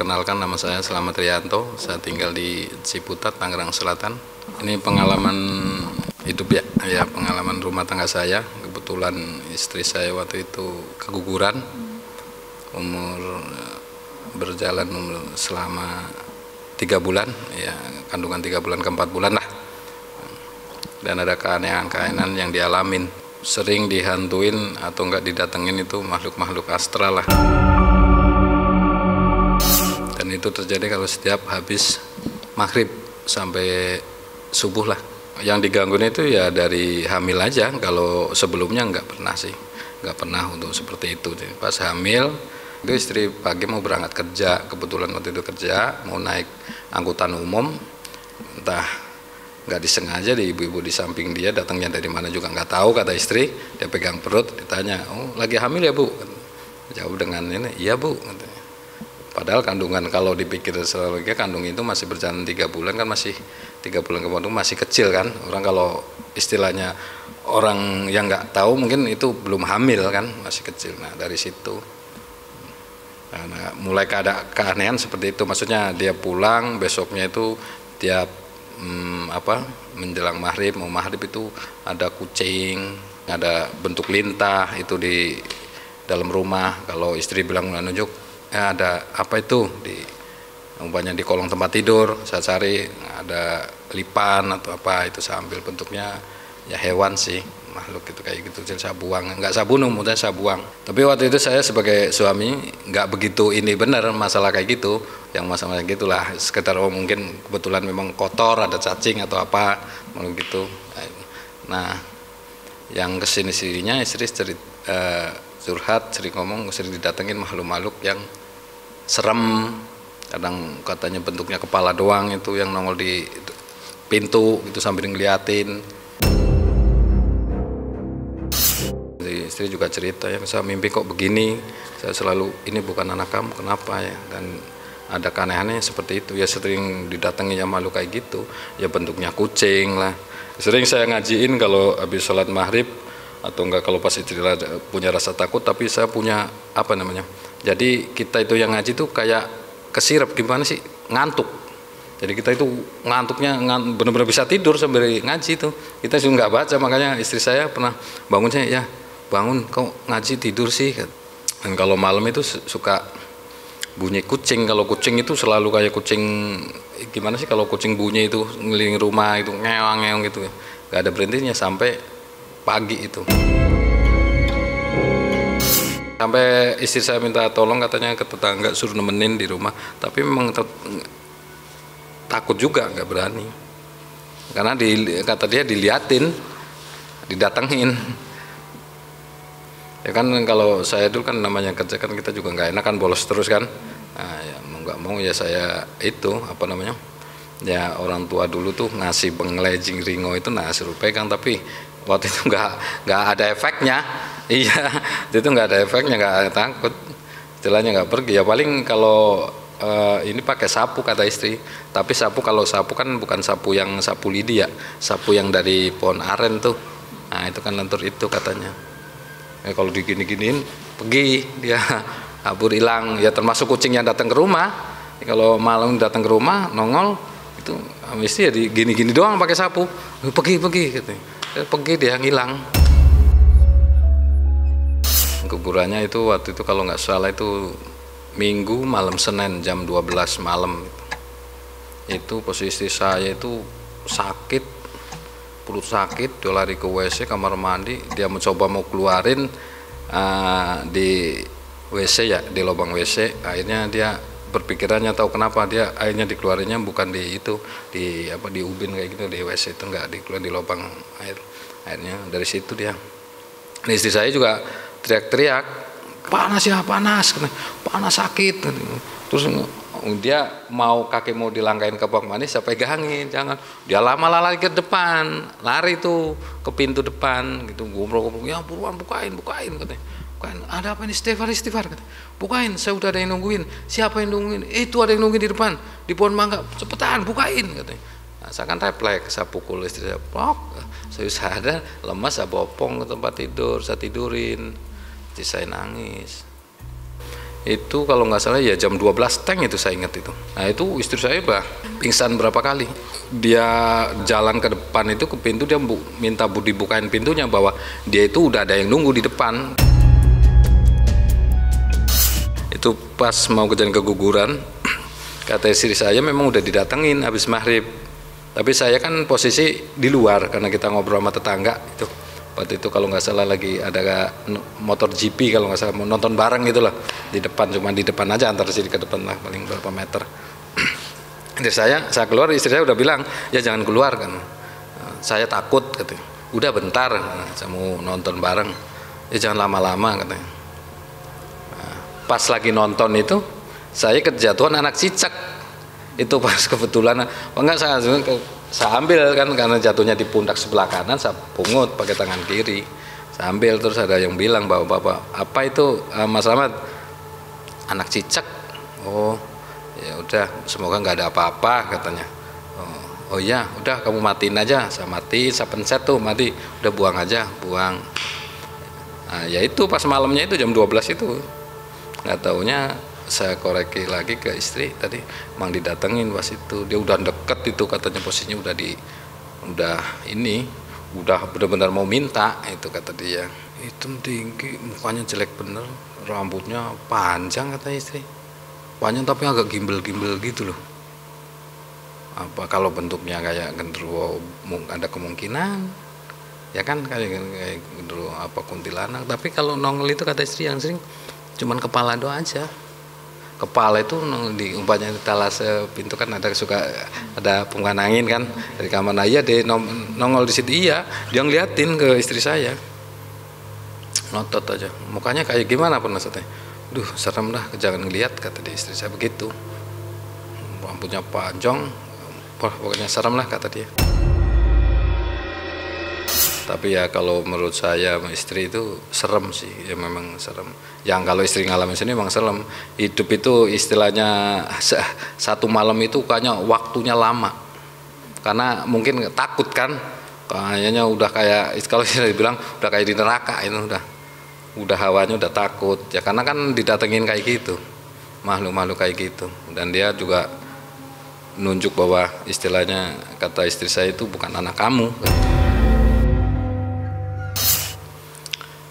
Perkenalkan, nama saya Slamet Rianto, saya tinggal di Ciputat, Tangerang Selatan. Ini pengalaman hidup ya pengalaman rumah tangga saya. Kebetulan istri saya waktu itu keguguran, berjalan selama 3 bulan, ya kandungan 3 bulan ke 4 bulan lah. Dan ada keanehan-keanehan yang dialamin, sering dihantuin atau enggak didatengin itu makhluk-makhluk astral lah. Dan itu terjadi kalau setiap habis maghrib sampai subuh lah. Yang digangguin itu ya dari hamil aja, kalau sebelumnya nggak pernah sih, nggak pernah untuk seperti itu. Pas hamil itu istri pagi mau berangkat kerja, kebetulan waktu itu kerja mau naik angkutan umum, entah nggak disengaja di ibu-ibu di samping dia, datangnya dari mana juga nggak tahu, kata istri. Dia pegang perut, ditanya, oh lagi hamil ya bu? Jawab dengan ini, iya bu. Padahal kandungan kalau dipikir selalu kandung itu masih berjalan 3 bulan kan, masih 3 bulan kemudian masih kecil kan. Orang kalau istilahnya orang yang nggak tahu mungkin itu belum hamil kan, masih kecil. Nah dari situ mulai ada keanehan seperti itu. Maksudnya dia pulang besoknya itu tiap menjelang maghrib, mau maghrib itu ada kucing, ada bentuk lintah itu di dalam rumah. Kalau istri bilang nunjuk, ya ada apa itu umpamanya di kolong tempat tidur, saya cari ada lipan atau apa itu, saya ambil bentuknya ya hewan sih, makhluk itu kayak gitu. Jadi saya buang, nggak saya bunuh, mudah saya buang. Tapi waktu itu saya sebagai suami nggak begitu ini benar masalah kayak gitu, yang masalah gitulah sekitar mungkin kebetulan memang kotor, ada cacing atau apa gitu. Nah yang kesini-sininya istri curhat, sering ngomong, sering didatengin makhluk-makhluk yang serem. Kadang katanya bentuknya kepala doang itu yang nongol di pintu itu sambil ngeliatin. Jadi istri juga cerita, ya saya mimpi kok begini, saya selalu ini bukan anak kamu, kenapa ya? Dan ada keanehannya seperti itu, ya sering didatangi ya makhluk kayak gitu, ya bentuknya kucing lah. Sering saya ngajiin kalau habis sholat maghrib, atau enggak kalau pas istri punya rasa takut, tapi saya punya apa namanya, jadi kita itu yang ngaji tuh kayak kesirep, gimana sih, ngantuk. Jadi kita itu ngantuknya benar-benar bisa tidur sambil ngaji itu. Kita juga nggak baca, makanya istri saya pernah bangun saya, ya bangun kok ngaji tidur sih. Dan kalau malam itu suka bunyi kucing. Kalau kucing itu selalu kayak kucing, gimana sih, kalau kucing bunyi itu ngeliling rumah itu ngeong-ngeong gitu, nggak ada berhentinya sampai pagi itu. Sampai istri saya minta tolong, katanya ke tetangga suruh nemenin di rumah, tapi memang takut juga, nggak berani, karena kata dia diliatin, didatengin. Ya kan kalau saya dulu kan namanya kerja kan, kita juga nggak enak kan, bolos terus kan. Nah, ya mau nggak mau ya saya itu apa namanya, ya orang tua dulu tuh ngasih pengelejing ringo itu, nah suruh pegang, tapi waktu itu nggak ada efeknya. Iya, itu nggak ada efeknya, nggak takut, istilahnya nggak pergi. Ya paling kalau ini pakai sapu, kata istri. Tapi sapu, kalau sapu kan bukan sapu yang sapu lidi ya, sapu yang dari pohon aren tuh. Nah itu kan lentur itu katanya. Kalau digini-giniin pergi dia, kabur hilang. Ya termasuk kucing yang datang ke rumah. Kalau malam datang ke rumah nongol itu mesti ya gini-gini doang pakai sapu, pergi gitu. Pergi dia ngilang. Kuburannya itu waktu itu kalau nggak salah itu Minggu malam Senin jam 12 malam. Itu posisi saya itu sakit, perut sakit, dia lari ke WC, kamar mandi, dia mencoba mau keluarin di WC ya, di lubang WC. Akhirnya dia berpikirannya, tahu kenapa dia akhirnya dikeluarinnya bukan di itu, di apa, di ubin kayak gitu, di WC itu enggak dikeluar di lubang air. Akhirnya dari situ dia. Nah, istri saya juga teriak-teriak, panas ya, panas sakit. Terus dia kaki mau dilangkain ke bak mandi, saya pegangin, jangan. Dia lama lari ke depan, lari tuh ke pintu depan gitu, ngobrol-ngobrol, ya buruan bukain katanya. Bukain, ada apa ini, istighfar katanya. Bukain, saya udah ada yang nungguin. Siapa yang nungguin? Itu ada yang nungguin di depan, di pohon mangga. Cepetan bukain katanya. Nah, saya kan refleks, saya pukul istri saya, saya sadar lemas, saya bopong ke tempat tidur, saya tidurin, istri saya nangis. itu kalau nggak salah ya jam 12 teng itu saya ingat itu. Nah itu istri saya bah pingsan berapa kali. Dia jalan ke depan itu ke pintu, dia minta dibukain pintunya bahwa dia itu udah ada yang nunggu di depan. Itu pas mau kejadian keguguran, kata istri saya memang udah didatengin habis maghrib. Tapi saya kan posisi di luar karena kita ngobrol sama tetangga itu. Waktu itu kalau nggak salah lagi ada motor GP kalau nggak salah mau nonton bareng gitulah di depan, cuma di depan aja antar sini ke depan lah paling berapa meter. Istri saya keluar, istri saya udah bilang ya jangan keluar kan, saya takut katanya. Udah bentar, saya mau nonton bareng, ya jangan lama-lama katanya. Pas lagi nonton itu saya kejatuhan anak cicak itu pas kebetulan, enggak saya ambil kan karena jatuhnya di pundak sebelah kanan, saya pungut pakai tangan kiri, saya ambil. Terus ada yang bilang bahwa bapak apa itu Mas Ahmad anak cicak. Oh ya udah semoga nggak ada apa-apa katanya. Oh ya udah kamu matiin aja, saya mati, saya pencet tuh mati, udah buang aja, buang. Nah ya itu pas malamnya itu jam 12 itu nggak taunya saya koreksi lagi ke istri tadi, emang didatengin pas itu dia udah deket itu katanya posisinya udah benar-benar mau minta itu kata dia. Itu tinggi, mukanya jelek bener, rambutnya panjang kata istri, panjang tapi agak gimbal-gimbal gitu loh. Apa kalau bentuknya kayak genderuwo ada kemungkinan ya kan kayak genderuwo apa kuntilanak, tapi kalau nongol itu kata istri yang sering cuman kepala doang aja. Kepala itu di umpamanya di talase pintu kan suka ada pengumuman angin kan dari kamar, nah iya dia nongol di situ, iya dia ngeliatin ke istri saya, notot aja mukanya kayak gimana pun maksudnya, duh serem dah jangan ngeliat kata dia istri saya begitu, rambutnya panjang, pokoknya serem lah kata dia. Tapi ya kalau menurut saya istri itu serem sih, ya memang serem. Yang kalau istri ngalamin sini memang serem. Hidup itu istilahnya satu malam itu kayaknya waktunya lama. Karena mungkin takut kan, kayaknya udah kayak kalau istri bilang udah kayak di neraka itu udah hawanya udah takut. Ya karena kan didatengin kayak gitu, makhluk-makhluk kayak gitu. Dan dia juga nunjuk bahwa istilahnya kata istri saya itu bukan anak kamu.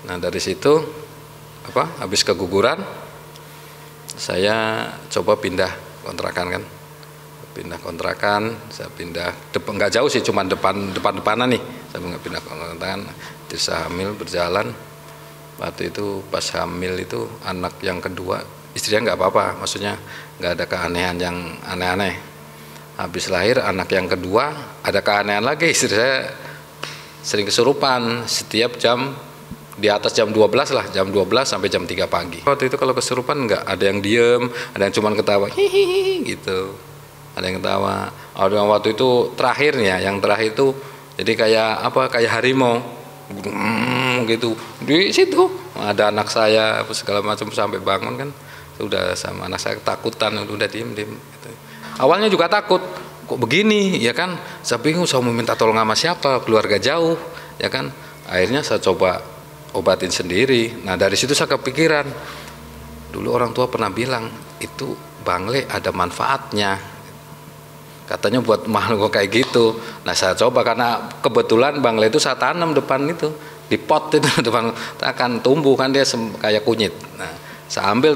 Nah dari situ habis keguguran saya coba pindah kontrakan kan, saya pindah nggak jauh sih, cuma depanan nih, saya nggak pindah kontrakan. Terus hamil berjalan, waktu itu pas hamil itu anak yang kedua istrinya nggak apa-apa, maksudnya nggak ada keanehan yang aneh-aneh. Habis lahir anak yang kedua ada keanehan lagi, istri saya sering kesurupan setiap jam di atas jam 12 lah, jam 12 sampai jam 3 pagi. Waktu itu kalau kesurupan nggak ada yang diem, ada yang cuman ketawa hihihi gitu, ada yang ketawa. Ada waktu itu terakhirnya, yang terakhir itu jadi kayak harimau gitu di situ. Ada anak saya segala macam sampai bangun kan, sudah sama anak saya ketakutan, udah diem gitu. Awalnya juga takut, kok begini ya kan, saya bingung, saya mau minta tolong sama siapa, keluarga jauh ya kan. Akhirnya saya coba obatin sendiri. Nah dari situ saya kepikiran, dulu orang tua pernah bilang itu bangle ada manfaatnya, katanya buat makhluk kayak gitu. Nah saya coba karena kebetulan bangle itu saya tanam depan itu di pot itu depan, akan tumbuh kan dia kayak kunyit. Nah saya ambil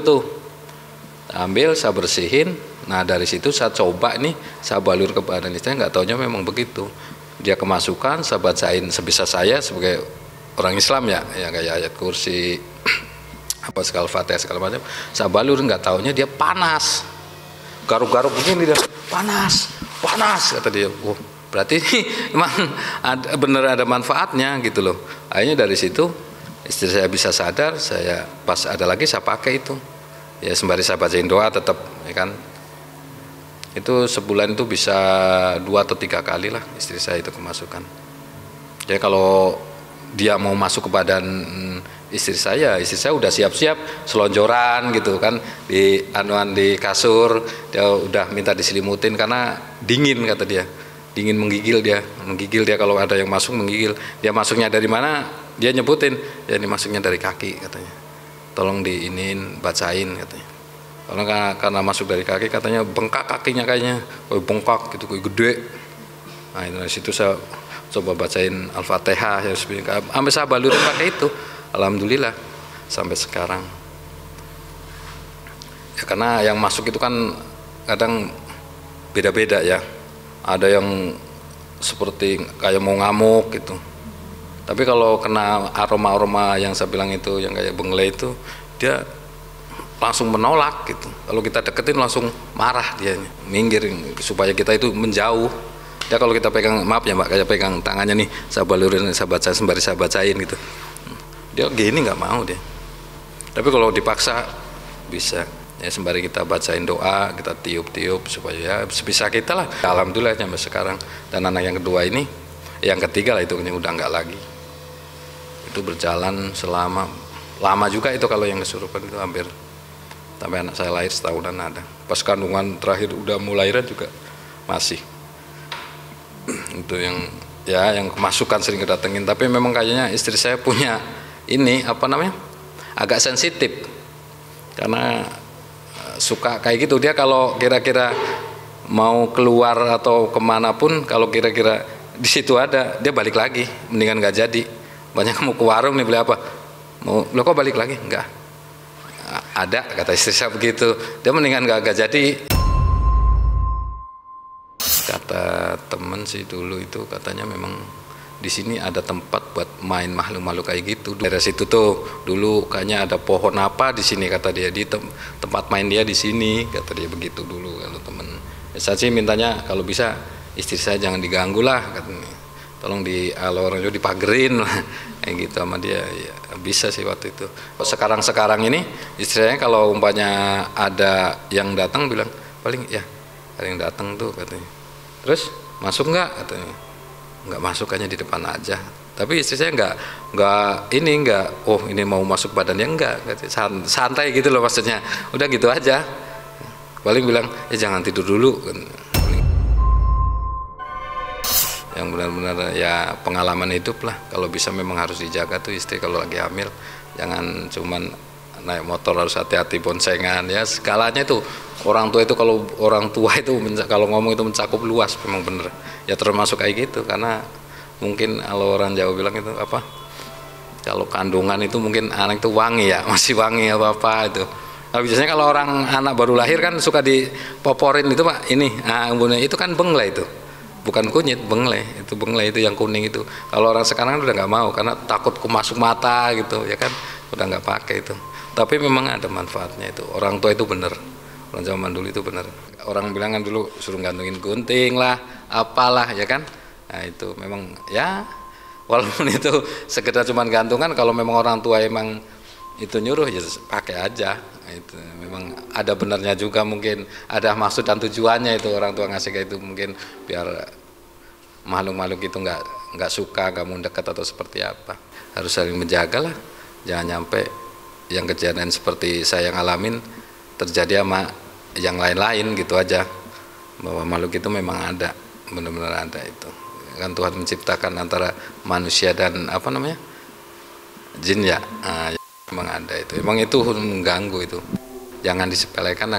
saya bersihin. Nah dari situ saya coba nih, saya balur ke badan istri, nggak taunya memang begitu, dia kemasukan. Saya bacain sebisa saya sebagai orang Islam ya kayak ayat kursi apa segala Fatihah segala macam, saya balur, nggak taunya dia panas, garuk-garuk begini dia panas kata dia. Oh berarti emang bener ada manfaatnya gitu loh. Akhirnya dari situ istri saya bisa sadar, saya pas ada lagi saya pakai itu ya, sembari saya bacain doa tetap ya kan. Itu sebulan itu bisa 2 atau 3 kali lah istri saya itu kemasukan. Jadi kalau dia mau masuk ke badan istri saya udah siap-siap selonjoran gitu kan, di kasur, dia udah minta diselimutin karena dingin kata dia, dingin menggigil dia kalau ada yang masuk menggigil. Dia masuknya dari mana, dia nyebutin, ya ini masuknya dari kaki katanya, tolong diinin bacain katanya. karena masuk dari kaki katanya bengkak kakinya kayaknya, bengkak gitu, kayak gede. Nah itu dari situ saya coba bacain Al-Fatihah ya, sampai saya balurin pakai itu, alhamdulillah sampai sekarang. Ya, karena yang masuk itu kan kadang beda-beda ya, ada yang seperti kayak mau ngamuk gitu. Tapi kalau kena aroma-aroma yang saya bilang itu, yang kayak benglai itu, dia langsung menolak gitu. Kalau kita deketin langsung marah dia, minggir supaya kita itu menjauh. Ya kalau kita pegang, maaf ya Mbak, kayak pegang tangannya nih, saya balurin, saya baca sembari saya bacain gitu. Dia gini nggak mau dia. Tapi kalau dipaksa bisa. Ya sembari kita bacain doa, kita tiup-tiup supaya ya sebisa kita lah. Alhamdulillah sampai sekarang. Dan anak yang kedua ini, yang ketiga lah itu udah nggak lagi. Itu berjalan selama lama juga itu, kalau yang kesurupan itu hampir sampai anak saya lahir setahunan ada. Pas kandungan terakhir udah mau lahiran juga masih. Itu yang ya yang kemasukan sering kedatengin. Tapi memang kayaknya istri saya punya ini apa namanya, agak sensitif karena suka kayak gitu. Dia kalau kira-kira mau keluar atau kemanapun, kalau kira-kira di situ ada, dia balik lagi, mendingan nggak jadi. Banyak mau ke warung nih beli apa, mau lo kok balik lagi, nggak ada, kata istri saya begitu, dia mendingan nggak jadi. Kata temen sih dulu itu katanya memang di sini ada tempat buat main makhluk-makhluk kayak gitu. Dari situ tuh dulu kayaknya ada pohon apa di sini, kata dia, di tempat main dia di sini, kata dia begitu dulu. Kalau temen ya, saya sih mintanya kalau bisa istri saya jangan diganggu lah, katanya. Tolong kalau orang itu dipagerin lah, kayak gitu sama dia. Ya, bisa sih waktu itu. Sekarang ini istri saya kalau umpamanya ada yang datang bilang paling ya ada yang datang tuh, katanya. Terus masuk nggak, katanya. Nggak masuk, hanya di depan aja. Tapi istri saya nggak oh ini mau masuk badannya, enggak, santai gitu loh maksudnya, udah gitu aja. Paling bilang jangan tidur dulu. Yang benar-benar ya pengalaman hidup lah, kalau bisa memang harus dijaga tuh istri kalau lagi hamil, jangan cuman naik motor harus hati-hati, boncengan ya segalanya itu. Orang tua itu, kalau orang tua itu kalau ngomong itu mencakup luas, memang bener ya, termasuk kayak gitu. Karena mungkin kalau orang Jawa bilang itu apa, kalau kandungan itu mungkin anak itu wangi ya, masih wangi apa itu. Nah, biasanya kalau orang anak baru lahir kan suka dipoporin itu Pak, ini itu kan benglai itu, bukan kunyit, benglai itu yang kuning itu. Kalau orang sekarang udah nggak mau karena takut masuk mata gitu ya kan, udah nggak pakai itu. Tapi memang ada manfaatnya itu, orang tua itu bener, orang zaman dulu itu bener. Orang bilang kan dulu suruh gantungin gunting lah, apalah ya kan. Nah itu memang ya, walaupun itu sekedar cuman gantungan, kalau memang orang tua emang itu nyuruh ya pakai aja. Itu memang ada benarnya juga, mungkin ada maksud dan tujuannya itu orang tua ngasih kayak itu, mungkin biar makhluk-makhluk itu nggak suka, nggak mau dekat atau seperti apa. Harus saling menjaga lah, jangan nyampe yang kejadian seperti saya yang alamin terjadi sama yang lain-lain gitu aja. Bahwa makhluk itu memang ada, benar-benar ada itu. Kan Tuhan menciptakan antara manusia dan apa namanya, jin ya. Memang ada itu, emang itu mengganggu itu, jangan disepelekan lah.